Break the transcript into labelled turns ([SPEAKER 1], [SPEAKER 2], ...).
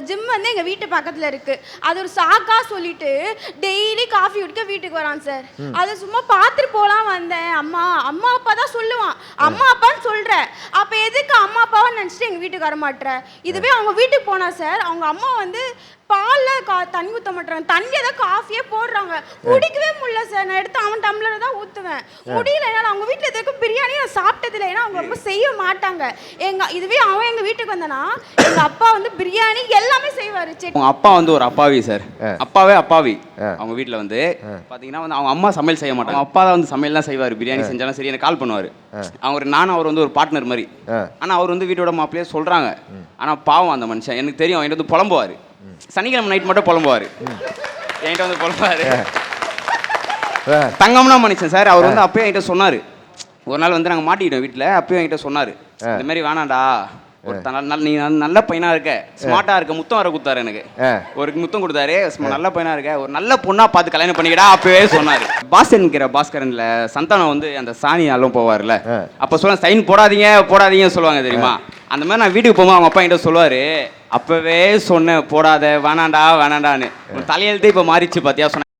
[SPEAKER 1] Gym வந்து எங்கள் வீட்டு பக்கத்தில் இருக்குது. அது ஒரு சாக்கா சொல்லிட்டு டெய்லி காஃபி குடிக்க வீட்டுக்கு வரான் சார். அதை சும்மா பார்த்துட்டு போகலாம் வந்தேன். அம்மா அம்மா அப்பா தான் சொல்லுவான். அம்மா அப்பான்னு சொல்கிற, அப்போ எதுக்கு அம்மா அப்பாவை நினச்சிட்டு எங்கள் வீட்டுக்கு வர மாட்டேற? இதுவே அவங்க வீட்டுக்கு போனா சார், அவங்க அம்மா வந்து பாலில் தண்ணி ஊற்ற மாட்டேறாங்க, தண்ணியை தான் காஃபியே போடுறாங்க. குடிக்கவே முடியல சார். நான் எடுத்து அவன் டம்ளரை தான் ஊற்றுவேன். முடியல என்னால். அவங்க வீட்டில் எதுக்கும் பிரியாணி நான் சாப்பிட்டதில்லை, ஏன்னா அவங்க ரொம்ப செய்ய மாட்டாங்க. இதுவே அவன் எங்கள் வீட்டுக்கு வந்தனா எங்கள் அப்பா வந்து பிரியாணி எல்லாமே செய்வார்.
[SPEAKER 2] அவங்க அப்பா வந்து ஒரு அப்பாவி சார், அப்பாவே அப்பாவி. அவங்க வீட்டில் வந்து பார்த்தீங்கன்னா வந்து அவங்க அம்மா சமையல் செய்ய மாட்டாங்க, அப்பா தான் வந்து சமையல்லாம் செய்வார். பிரியாணி செஞ்சாலும் சரி எனக்கு கால் பண்ணுவார். அவர் நானும் அவர் வந்து ஒரு பார்ட்னர் மாதிரி. ஆனால் அவர் வந்து வீட்டோட மாப்பிள்ளையே சொல்கிறாங்க. ஆனால் பாவம் அந்த மனுஷன், எனக்கு தெரியும். என்கிட்ட வந்து புலம்புவார். சனிக்கிழமை நைட் மட்டும் புலம்புவார். என்கிட்ட வந்து புலம்புவார். தங்கம்னா மனுஷன் சார். அவர் வந்து அப்பயே என்கிட்ட சொன்னார். ஒரு நாள் வந்து நாங்கள் மாட்டிக்கிட்டோம் வீட்டில். அப்பயும் என்கிட்ட சொன்னார், இந்த மாதிரி வேணாண்டா, ஒரு நீ நல்ல பையனாக இருக்க, ஸ்மார்ட்டாக இருக்க, முத்தம் வர கொடுத்தாரு. எனக்கு ஒரு முத்தம் கொடுத்தாரு. நல்ல பையனாக இருக்க, ஒரு நல்ல பொண்ணாக பார்த்து கல்யாணம் பண்ணிக்கிடா அப்பவே சொன்னார். பாஸ்கரன்ல சந்தானம் வந்து அந்த சாணி அள்ளும் போவார்ல, அப்போ சொல்ல சைன் போடாதீங்க சொல்லுவாங்க தெரியுமா? அந்த மாதிரி நான் வீட்டுக்கு போகும்போது அவங்க அப்பா என்கிட்ட சொல்லுவார், அப்பவே சொன்னேன் போடாத, வேணாண்டான்னு. தலையெழுத்து இப்போ மாறிச்சு பார்த்தியா சொன்னேன்.